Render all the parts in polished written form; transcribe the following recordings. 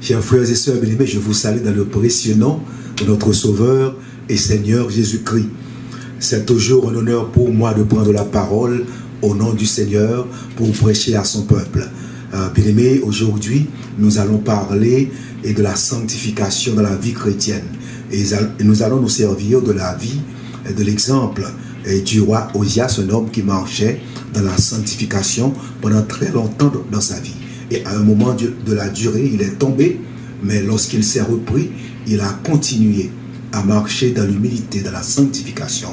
Chers frères et sœurs bien-aimés, je vous salue dans le précieux nom de notre Sauveur et Seigneur Jésus-Christ. C'est toujours un honneur pour moi de prendre la parole au nom du Seigneur pour prêcher à son peuple. Bien-aimés, aujourd'hui, nous allons parler de la sanctification dans la vie chrétienne. Et nous allons nous servir de la vie, de l'exemple du roi Osias, un homme qui marchait dans la sanctification pendant très longtemps dans sa vie. Et à un moment de la durée, il est tombé, mais lorsqu'il s'est repris, il a continué à marcher dans l'humilité, dans la sanctification,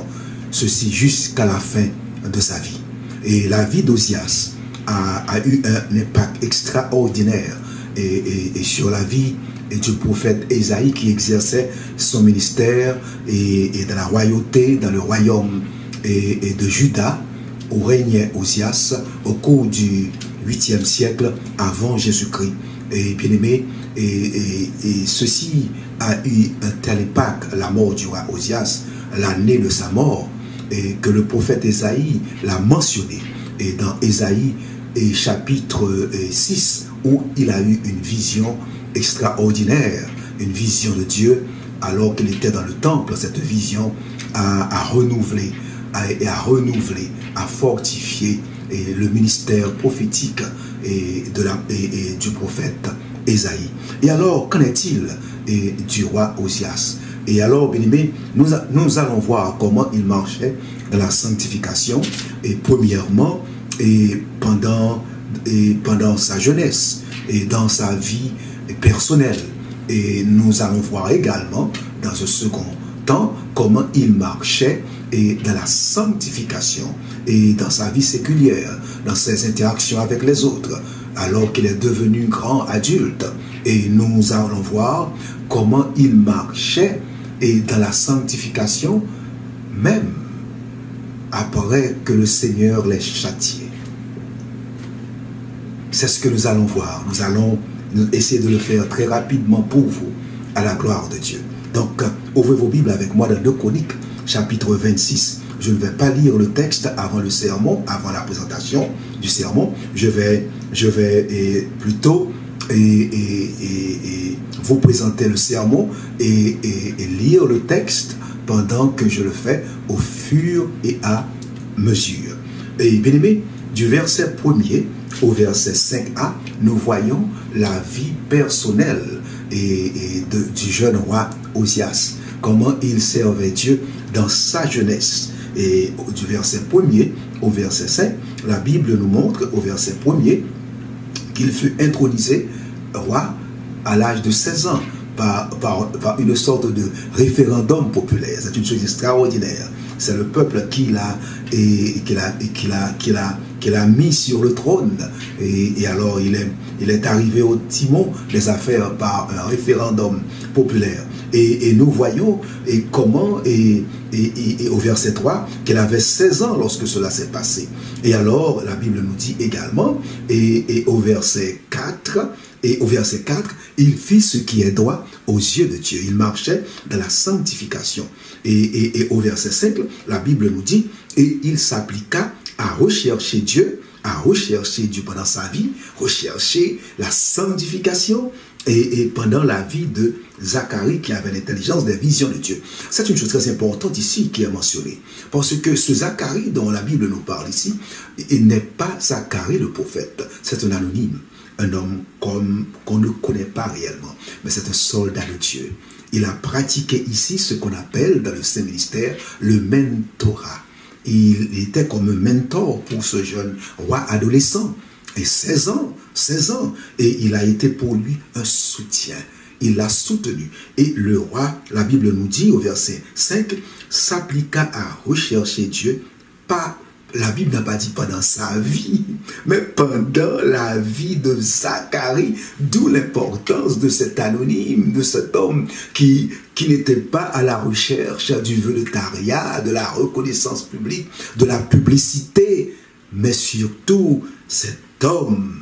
ceci jusqu'à la fin de sa vie. Et la vie d'Osias a eu un impact extraordinaire et sur la vie du prophète Ésaïe qui exerçait son ministère et dans la royauté, dans le royaume de Juda, où régnait Osias au cours du 8e siècle avant Jésus-Christ. Et bien aimé, et ceci a eu un tel impact, la mort du roi Osias, l'année de sa mort, et que le prophète Ésaïe l'a mentionné. Et dans Ésaïe chapitre 6, où il a eu une vision extraordinaire, une vision de Dieu, alors qu'il était dans le temple. Cette vision a renouvelé, a fortifié le ministère prophétique du prophète Ésaïe. Et alors, qu'en est-il du roi Osias? Et alors, bien aimé, nous allons voir comment il marchait dans la sanctification, et premièrement, pendant sa jeunesse, et dans sa vie personnelle. Et nous allons voir également, dans ce second temps, comment il marchait dans la sanctification et dans sa vie séculière, dans ses interactions avec les autres, alors qu'il est devenu grand adulte. Et nous allons voir comment il marchait dans la sanctification, même après que le Seigneur l'ait châtié. C'est ce que nous allons voir. Nous allons essayer de le faire très rapidement pour vous, à la gloire de Dieu. Donc, ouvrez vos Bibles avec moi dans 2 Chroniques, chapitre 26. Je ne vais pas lire le texte avant le sermon, avant la présentation du sermon. Je vais plutôt vous présenter le sermon et lire le texte pendant que je le fais au fur et à mesure. Et bien aimé, du verset 1er au verset 5a, nous voyons la vie personnelle du jeune roi Osias, comment il servait Dieu dans sa jeunesse. Et du verset 1er au verset 5, la Bible nous montre au verset 1er qu'il fut intronisé roi à l'âge de 16 ans par une sorte de référendum populaire. C'est une chose extraordinaire. C'est le peuple qui l'a mis sur le trône. Et alors il est arrivé au timon des affaires par un référendum populaire. Et nous voyons comment, au verset 3, qu'il avait 16 ans lorsque cela s'est passé. Et alors, la Bible nous dit également, au verset 4, il fit ce qui est droit aux yeux de Dieu. Il marchait dans la sanctification. Et au verset 5, la Bible nous dit, et il s'appliqua à rechercher Dieu pendant sa vie, rechercher la sanctification, et pendant la vie de Zacharie qui avait l'intelligence des visions de Dieu. C'est une chose très importante ici qui est mentionnée. Parce que ce Zacharie dont la Bible nous parle ici, il n'est pas Zacharie le prophète. C'est un anonyme. Un homme qu'on ne connaît pas réellement. Mais c'est un soldat de Dieu. Il a pratiqué ici ce qu'on appelle dans le Saint-Ministère le mentorat. Il était comme un mentor pour ce jeune roi adolescent. Et 16 ans, et il a été pour lui un soutien. Il l'a soutenu. Et le roi, la Bible nous dit au verset 5, s'appliqua à rechercher Dieu. La Bible n'a pas dit pendant sa vie, mais pendant la vie de Zacharie, d'où l'importance de cet anonyme, de cet homme qui n'était pas à la recherche du volontariat, de la reconnaissance publique, de la publicité, mais surtout cet homme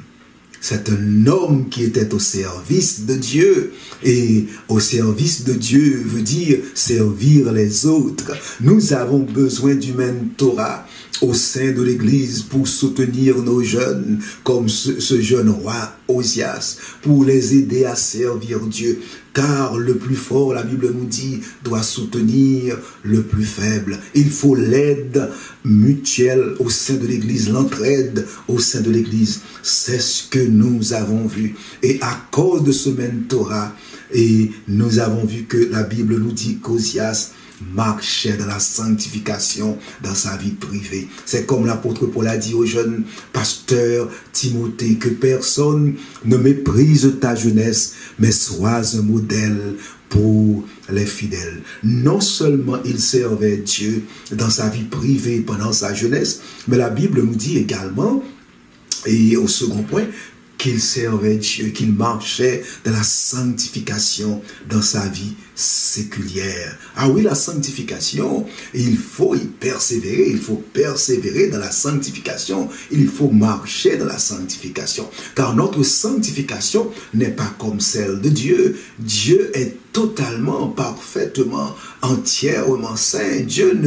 C'est un homme qui était au service de Dieu. Et au service de Dieu veut dire servir les autres. Nous avons besoin du mentorat au sein de l'Église pour soutenir nos jeunes, comme ce jeune roi Osias, pour les aider à servir Dieu. Car le plus fort, la Bible nous dit, doit soutenir le plus faible. Il faut l'aide mutuelle au sein de l'Église, l'entraide au sein de l'Église. C'est ce que nous avons vu. Et à cause de ce mentorat, et nous avons vu que la Bible nous dit qu'Osias marchait dans la sanctification dans sa vie privée. C'est comme l'apôtre Paul a dit au jeune pasteur Timothée, que personne ne méprise ta jeunesse, mais sois un modèle pour les fidèles. Non seulement il servait Dieu dans sa vie privée pendant sa jeunesse, mais la Bible nous dit également, et au second point, qu'il servait Dieu, qu'il marchait dans la sanctification dans sa vie séculière. Ah oui, la sanctification, il faut y persévérer, il faut persévérer dans la sanctification, il faut marcher dans la sanctification. Car notre sanctification n'est pas comme celle de Dieu. Dieu est totalement, parfaitement, entièrement saint. Dieu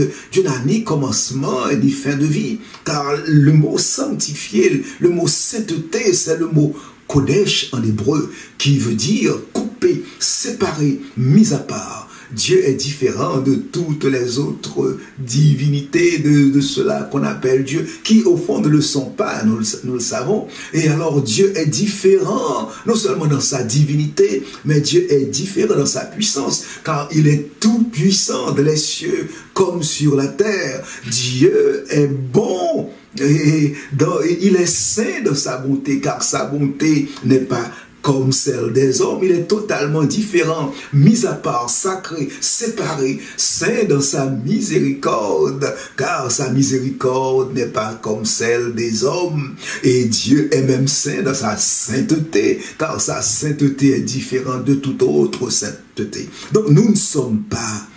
n'a ni commencement ni fin de vie. Car le mot sanctifié, le mot sainteté, c'est le mot Kodesh en hébreu, qui veut dire coupé, séparé, mis à part. Dieu est différent de toutes les autres divinités, de cela qu'on appelle Dieu, qui au fond ne le sont pas, nous le savons. Et alors Dieu est différent, non seulement dans sa divinité, mais Dieu est différent dans sa puissance, car il est tout puissant dans les cieux comme sur la terre. Dieu est bon. Et il est saint de sa bonté, car sa bonté n'est pas comme celle des hommes. Il est totalement différent, mis à part, sacré, séparé, saint dans sa miséricorde, car sa miséricorde n'est pas comme celle des hommes. Et Dieu est même saint dans sa sainteté, car sa sainteté est différente de toute autre sainteté. Donc nous ne sommes pas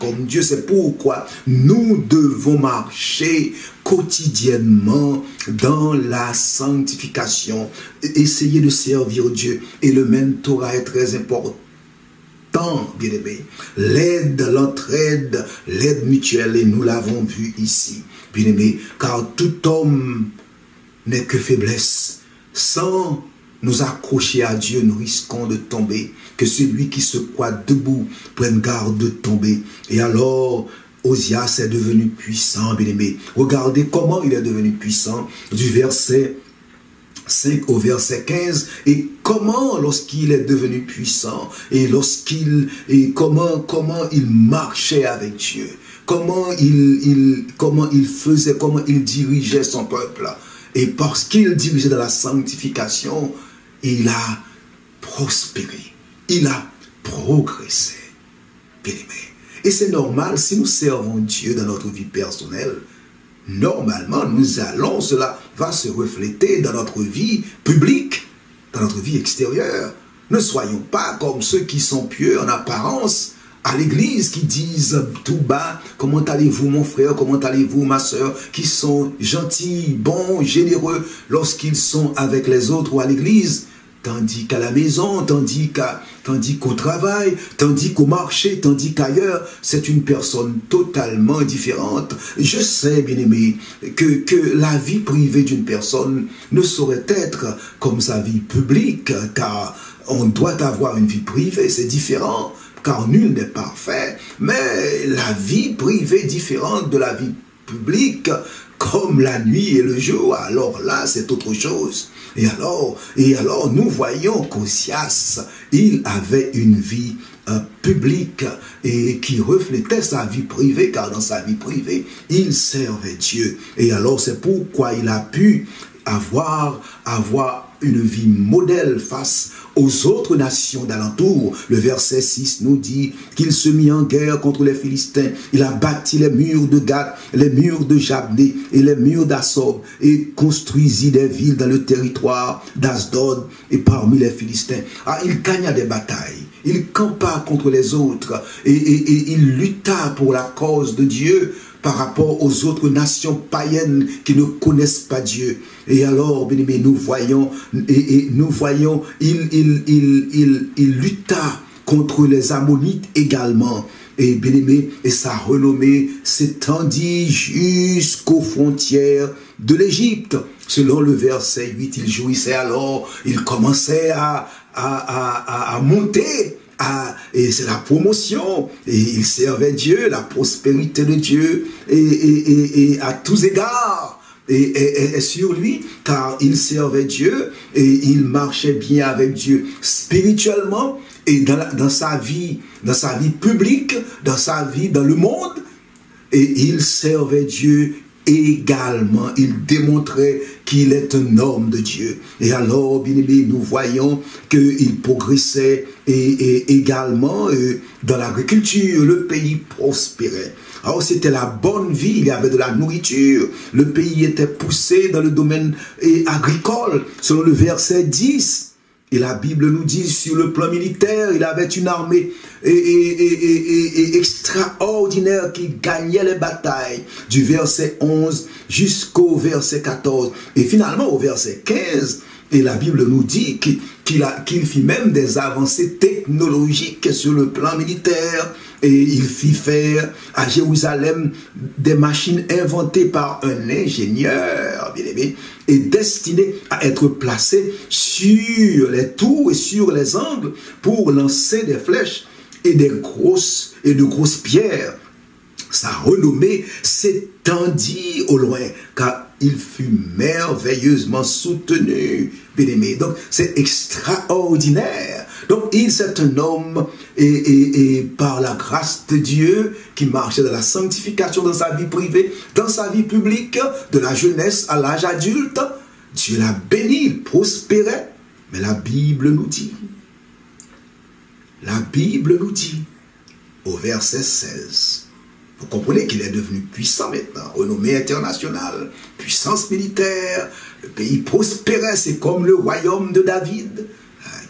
comme Dieu. C'est pourquoi nous devons marcher quotidiennement dans la sanctification, essayer de servir Dieu. Et le mentorat est très important, bien-aimé. L'aide, l'entraide, l'aide mutuelle, et nous l'avons vu ici, bien-aimé, car tout homme n'est que faiblesse. Sans nous accrocher à Dieu, nous risquons de tomber. Que celui qui se croit debout prenne garde de tomber. Et alors, Osias est devenu puissant, bien-aimé. Regardez comment il est devenu puissant, du verset 5 au verset 15, et comment, lorsqu'il est devenu puissant, et comment il marchait avec Dieu, comment il faisait, comment il dirigeait son peuple. Et parce qu'il dirigeait dans la sanctification, il a prospéré. Il a progressé, bien-aimé. Et c'est normal, si nous servons Dieu dans notre vie personnelle, normalement, cela va se refléter dans notre vie publique, dans notre vie extérieure. Ne soyons pas comme ceux qui sont pieux en apparence à l'église, qui disent tout bas, comment allez-vous mon frère, comment allez-vous ma soeur, qui sont gentils, bons, généreux lorsqu'ils sont avec les autres ou à l'église. Tandis qu'à la maison, tandis qu'au travail, tandis qu'au marché, tandis qu'ailleurs, c'est une personne totalement différente. Je sais, bien-aimé, que la vie privée d'une personne ne saurait être comme sa vie publique, car on doit avoir une vie privée, c'est différent, car nul n'est parfait, mais la vie privée est différente de la vie publique, comme la nuit et le jour, alors là, c'est autre chose. Et alors, nous voyons qu'Osias, il avait une vie publique et qui reflétait sa vie privée, car dans sa vie privée, il servait Dieu. Et alors, c'est pourquoi il a pu avoir une vie modèle face aux autres nations d'alentour. Le verset 6 nous dit qu'il se mit en guerre contre les Philistins. Il a bâti les murs de Gath, les murs de Jabné et les murs d'Assob, et construisit des villes dans le territoire d'Asdod et parmi les Philistins. Ah, il gagna des batailles. Il campa contre les autres et il lutta pour la cause de Dieu, par rapport aux autres nations païennes qui ne connaissent pas Dieu. Et alors, bien-aimé, nous voyons, il lutta contre les Ammonites également. Et bien-aimé, et sa renommée s'étendit jusqu'aux frontières de l'Égypte. Selon le verset 8, il jouissait alors, il commençait à monter, et c'est la promotion, et il servait Dieu, la prospérité de Dieu, et à tous égards. Et sur lui, car il servait Dieu, et il marchait bien avec Dieu spirituellement, et dans sa vie publique, dans sa vie dans le monde, et il servait Dieu également. Il démontrait qu'il est un homme de Dieu. Et alors, bien aimé, nous voyons qu'il progressait et également dans l'agriculture, le pays prospérait. Alors, c'était la bonne vie, il y avait de la nourriture. Le pays était poussé dans le domaine agricole, selon le verset 10. Et la Bible nous dit, sur le plan militaire, il avait une armée extraordinaire qui gagnait les batailles, du verset 11 jusqu'au verset 14. Et finalement, au verset 15, et la Bible nous dit qu'il fit même des avancées technologiques sur le plan militaire. Et il fit faire à Jérusalem des machines inventées par un ingénieur, bien aimé, et destinées à être placées sur les tours et sur les angles pour lancer des flèches et de grosses pierres. Sa renommée s'étendit au loin, car il fut merveilleusement soutenu, bien aimé. Donc, c'est extraordinaire. Donc, c'est un homme, et par la grâce de Dieu, qui marchait dans la sanctification dans sa vie privée, dans sa vie publique, de la jeunesse à l'âge adulte. Dieu l'a béni, il prospérait. Mais la Bible nous dit, au verset 16, vous comprenez qu'il est devenu puissant maintenant, renommée internationale, puissance militaire, le pays prospérait, c'est comme le royaume de David.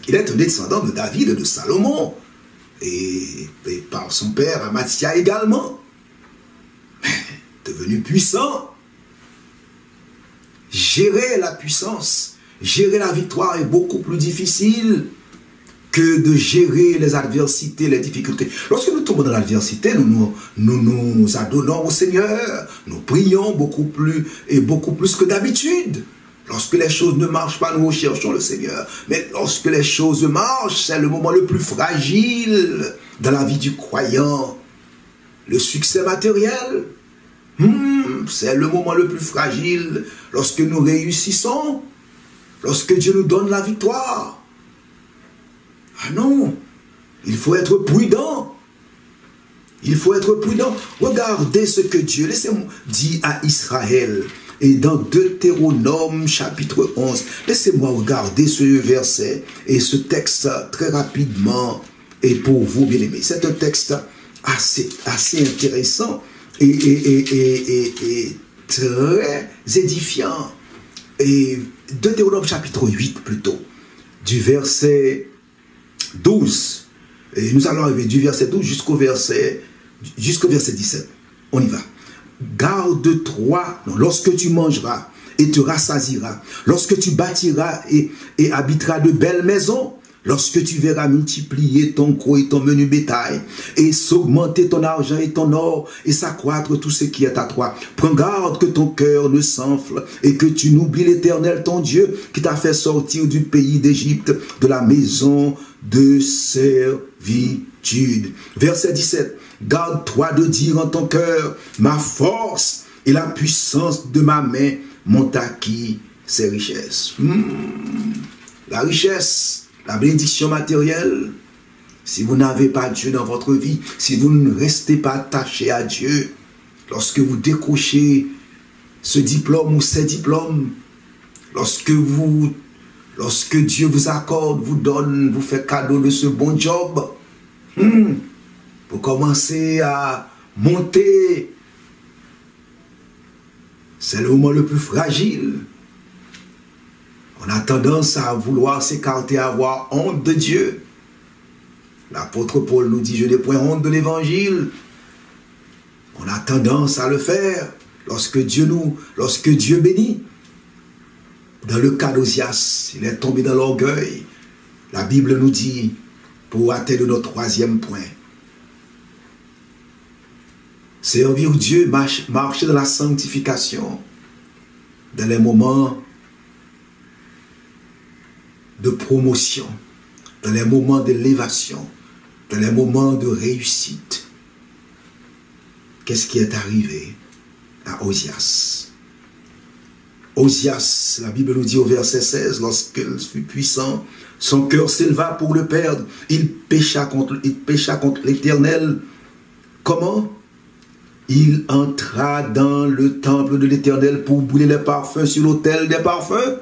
Il est un descendant de David et de Salomon, et par son père Amathia également. Mais devenu puissant, gérer la puissance, gérer la victoire est beaucoup plus difficile que de gérer les adversités, les difficultés. Lorsque nous tombons dans l'adversité, nous nous adonnons au Seigneur, nous prions beaucoup plus que d'habitude. Lorsque les choses ne marchent pas, nous recherchons le Seigneur. Mais lorsque les choses marchent, c'est le moment le plus fragile dans la vie du croyant. Le succès matériel, c'est le moment le plus fragile lorsque nous réussissons, lorsque Dieu nous donne la victoire. Ah non, il faut être prudent. Il faut être prudent. Regardez ce que Dieu dit à Israël. Et dans Deutéronome chapitre 11, laissez-moi regarder ce verset et ce texte très rapidement. Et pour vous, bien-aimés, c'est un texte assez intéressant et très édifiant. Et Deutéronome chapitre 8 plutôt, du verset 12. Et nous allons arriver du verset 12 jusqu'au verset 17. On y va. Garde-toi lorsque tu mangeras et te rassasieras, lorsque tu bâtiras et habiteras de belles maisons, lorsque tu verras multiplier ton gros et ton menu bétail, et s'augmenter ton argent et ton or, et s'accroître tout ce qui est à toi. Prends garde que ton cœur ne s'enfle, et que tu n'oublies l'Éternel ton Dieu, qui t'a fait sortir du pays d'Égypte, de la maison de servitude. Verset 17. Garde-toi de dire en ton cœur, ma force et la puissance de ma main m'ont acquis ces richesses. La richesse, la bénédiction matérielle, si vous n'avez pas Dieu dans votre vie, si vous ne restez pas attaché à Dieu, lorsque vous décrochez ce diplôme ou ces diplômes, lorsque Dieu vous accorde, vous donne, vous fait cadeau de ce bon job, vous commencez à monter, c'est le moment le plus fragile. On a tendance à vouloir s'écarter, à avoir honte de Dieu. L'apôtre Paul nous dit, je n'ai point honte de l'évangile. On a tendance à le faire lorsque Dieu bénit. Dans le cas d'Ozias, il est tombé dans l'orgueil. La Bible nous dit, pour atteindre notre troisième point, servir Dieu, marcher dans la sanctification, dans les moments de promotion, dans les moments d'élévation, dans les moments de réussite. Qu'est-ce qui est arrivé à Ozias? Ozias, la Bible nous dit au verset 16, lorsqu'il fut puissant, son cœur s'éleva pour le perdre. Il pécha contre l'Éternel. Comment? Il entra dans le temple de l'Éternel pour brûler les parfums sur l'autel des parfums.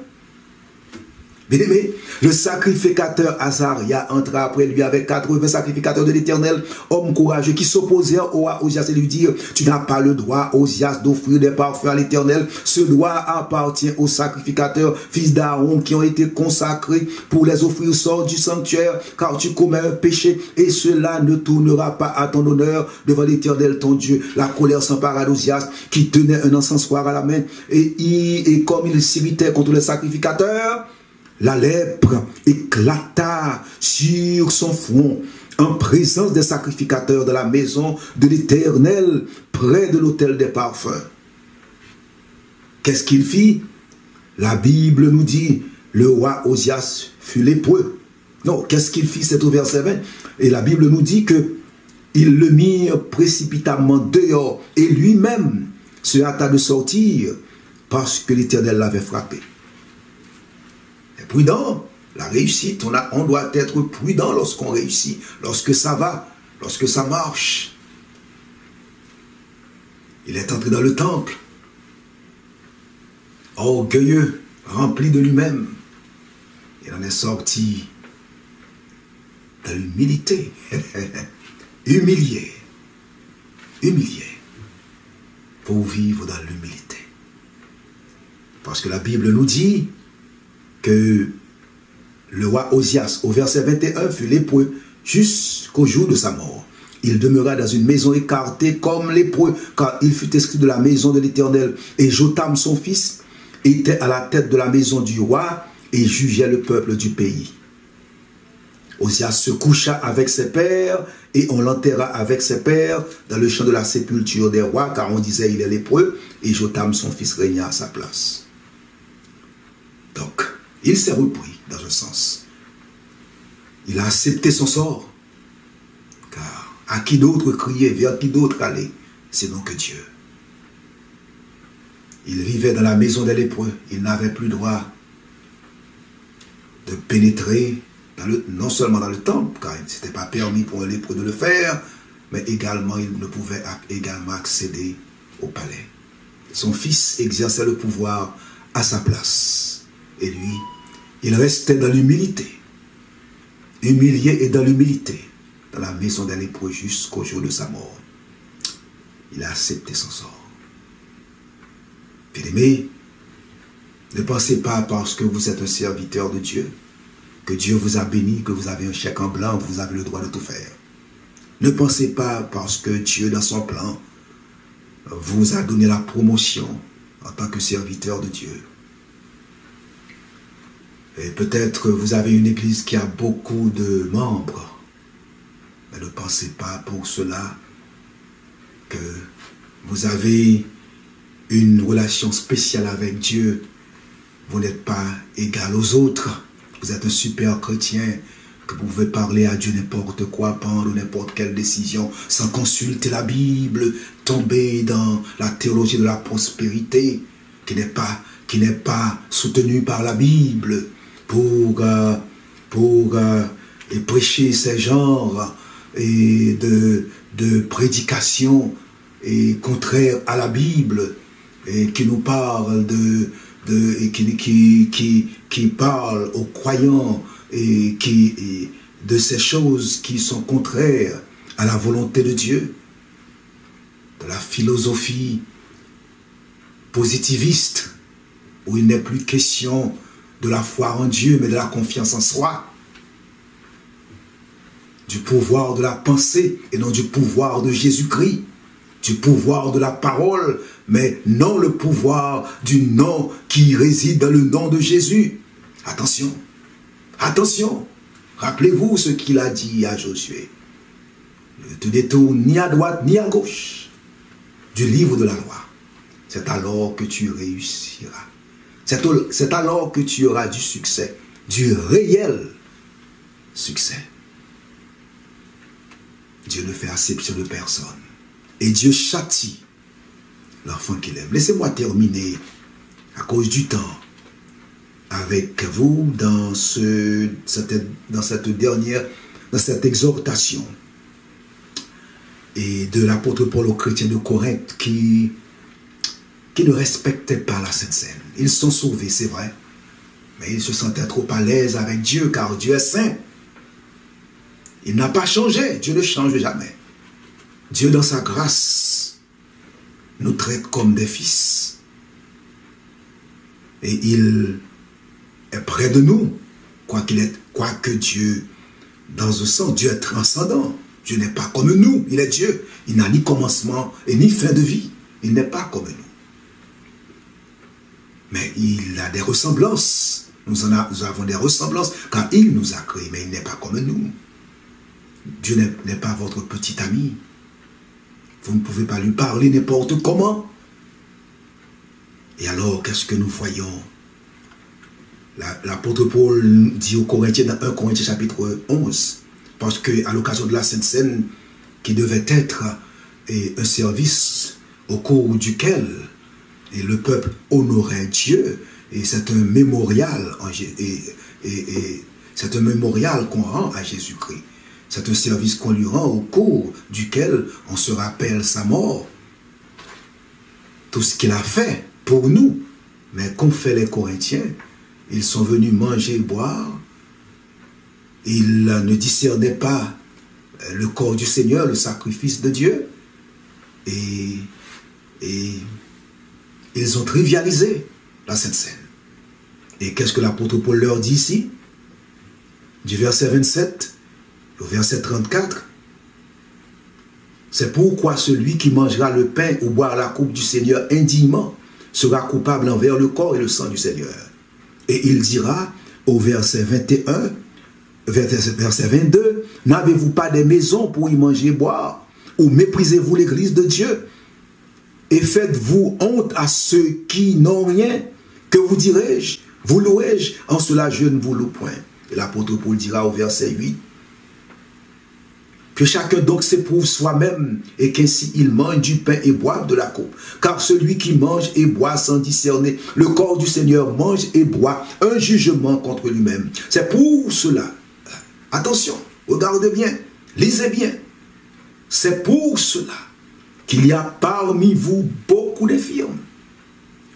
Bien-aimé, le sacrificateur Azaria entra après lui avec 80 sacrificateurs de l'Éternel, hommes courageux qui s'opposèrent au roi Ozias et lui dirent, tu n'as pas le droit, Ozias, d'offrir des parfums à l'Éternel. Ce droit appartient aux sacrificateurs, fils d'Aaron, qui ont été consacrés pour les offrir au sort du sanctuaire, car tu commets un péché et cela ne tournera pas à ton honneur devant l'Éternel ton Dieu. La colère s'empara d'Ozias, qui tenait un encensoir à la main, et comme il s'irritait contre les sacrificateurs, la lèpre éclata sur son front en présence des sacrificateurs de la maison de l'Éternel, près de l'autel des parfums. Qu'est-ce qu'il fit? La Bible nous dit, le roi Ozias fut lépreux. Non, qu'est-ce qu'il fit? C'est au verset 20. Et la Bible nous dit que ils le mirent précipitamment dehors et lui-même se hâta de sortir parce que l'Éternel l'avait frappé. Prudent, la réussite, on doit être prudent lorsqu'on réussit, lorsque ça va, lorsque ça marche. Il est entré dans le temple, orgueilleux, rempli de lui-même. Il en est sorti dans l'humilité, humilié, pour vivre dans l'humilité. Parce que la Bible nous dit que le roi Ozias, au verset 21, fut lépreux jusqu'au jour de sa mort. Il demeura dans une maison écartée comme lépreux, car il fut exclu de la maison de l'Éternel. Et Jotam, son fils, était à la tête de la maison du roi et jugeait le peuple du pays. Ozias se coucha avec ses pères et on l'enterra avec ses pères dans le champ de la sépulture des rois, car on disait il est lépreux, et Jotam, son fils, régna à sa place. Donc, il s'est repris dans un sens. Il a accepté son sort. Car à qui d'autre crier, vers qui d'autre aller, sinon que Dieu. Il vivait dans la maison des lépreux. Il n'avait plus droit de pénétrer, non seulement dans le temple, car il ne s'était pas permis pour un lépreux de le faire, mais également il ne pouvait également accéder au palais. Son fils exerçait le pouvoir à sa place. Et lui, il restait dans l'humilité, humilié et dans l'humilité, dans la maison des lépreux jusqu'au jour de sa mort. Il a accepté son sort. Bien-aimés, ne pensez pas parce que vous êtes un serviteur de Dieu, que Dieu vous a béni, que vous avez un chèque en blanc, que vous avez le droit de tout faire. Ne pensez pas parce que Dieu, dans son plan, vous a donné la promotion en tant que serviteur de Dieu. Et peut-être vous avez une église qui a beaucoup de membres. Mais ne pensez pas pour cela que vous avez une relation spéciale avec Dieu. Vous n'êtes pas égal aux autres. Vous êtes un super chrétien, que vous pouvez parler à Dieu n'importe quoi, prendre n'importe quelle décision, sans consulter la Bible, tomber dans la théologie de la prospérité, qui n'est pas soutenue par la Bible, pour prêcher ces genres et de prédication et contraire à la Bible, et qui nous parle qui parle aux croyants et de ces choses qui sont contraires à la volonté de Dieu, de la philosophie positiviste, où il n'est plus question de la foi en Dieu, mais de la confiance en soi, du pouvoir de la pensée et non du pouvoir de Jésus-Christ, du pouvoir de la parole, mais non le pouvoir du nom qui réside dans le nom de Jésus. Attention, attention, rappelez-vous ce qu'il a dit à Josué. Ne te détourne ni à droite ni à gauche du livre de la loi. C'est alors que tu réussiras. C'est alors que tu auras du succès, du réel succès. Dieu ne fait acception de personne. Et Dieu châtie l'enfant qu'il aime. Laissez-moi terminer, à cause du temps, avec vous dans cette exhortation et de l'apôtre Paul aux chrétiens de Corinthe qui ne respectaient pas la Sainte Seine. Ils sont sauvés, c'est vrai, mais ils se sentaient trop à l'aise avec Dieu, car Dieu est saint. Il n'a pas changé, Dieu ne change jamais. Dieu, dans sa grâce, nous traite comme des fils. Et il est près de nous, quoique Dieu, dans un sens, Dieu est transcendant. Dieu n'est pas comme nous, il est Dieu. Il n'a ni commencement et ni fin de vie. Il n'est pas comme nous. Mais il a des ressemblances. Nous avons des ressemblances, car il nous a créés, mais il n'est pas comme nous. Dieu n'est pas votre petit ami. Vous ne pouvez pas lui parler n'importe comment. Et alors, qu'est-ce que nous voyons? L'apôtre Paul dit aux Corinthiens dans 1 Corinthiens chapitre 11, parce qu'à l'occasion de la Sainte Seine, qui devait être un service au cours duquel le peuple honorait Dieu, et c'est un mémorial, c'est un mémorial qu'on rend à Jésus-Christ. C'est un service qu'on lui rend au cours duquel on se rappelle sa mort. Tout ce qu'il a fait pour nous. Mais qu'ont fait les Corinthiens? Ils sont venus manger et boire. Ils ne discernaient pas le corps du Seigneur, le sacrifice de Dieu. Et ils ont trivialisé la Sainte Seine. Et qu'est-ce que l'apôtre Paul leur dit ici? Du verset 27 au verset 34, c'est pourquoi celui qui mangera le pain ou boira la coupe du Seigneur indignement sera coupable envers le corps et le sang du Seigneur. Et il dira au verset 21, verset 22, n'avez-vous pas des maisons pour y manger et boire? Ou méprisez-vous l'église de Dieu? Et faites-vous honte à ceux qui n'ont rien? Que vous dirai-je? Vous louez-je? En cela je ne vous loue point. Et l'apôtre Paul dira au verset 8, que chacun donc s'éprouve soi-même et qu'ainsi il mange du pain et boive de la coupe. Car celui qui mange et boit sans discerner le corps du Seigneur mange et boit un jugement contre lui-même. C'est pour cela, attention, regardez bien, lisez bien, c'est pour cela qu'il y a parmi vous beaucoup d'infirmes.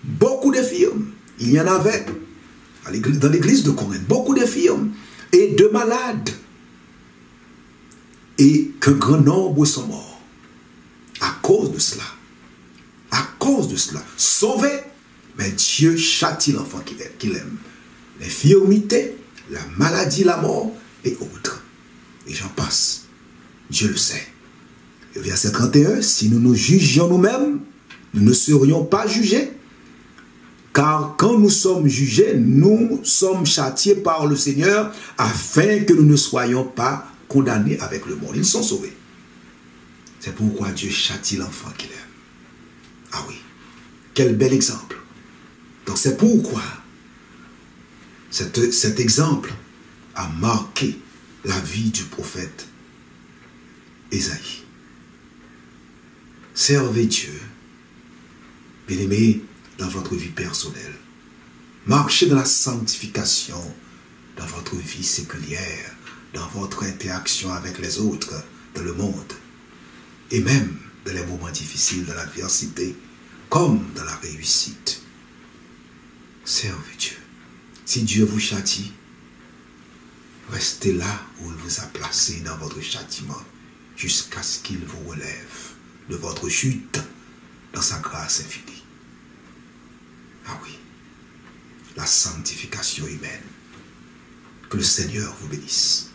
Beaucoup d'infirmes. Il y en avait dans l'église de Corinthe, beaucoup d'infirmes et de malades. Et qu'un grand nombre sont morts. À cause de cela. À cause de cela. Sauvés. Mais Dieu châtie l'enfant qu'il aime. L'infirmité, la maladie, la mort et autres. Et j'en passe. Dieu le sait. Et verset 31, si nous nous jugions nous-mêmes, nous ne serions pas jugés. Car quand nous sommes jugés, nous sommes châtiés par le Seigneur afin que nous ne soyons pas condamnés avec le monde. Ils sont sauvés. C'est pourquoi Dieu châtie l'enfant qu'il aime. Ah oui, quel bel exemple. Donc c'est pourquoi cet exemple a marqué la vie du prophète Ésaïe. Servez Dieu, bien-aimés, dans votre vie personnelle. Marchez dans la sanctification dans votre vie séculière, dans votre interaction avec les autres, dans le monde, et même dans les moments difficiles, dans l'adversité, comme dans la réussite. Servez Dieu. Si Dieu vous châtie, restez là où il vous a placé dans votre châtiment, jusqu'à ce qu'il vous relève de votre chute dans sa grâce infinie. Ah oui, la sanctification humaine. Que le Seigneur vous bénisse.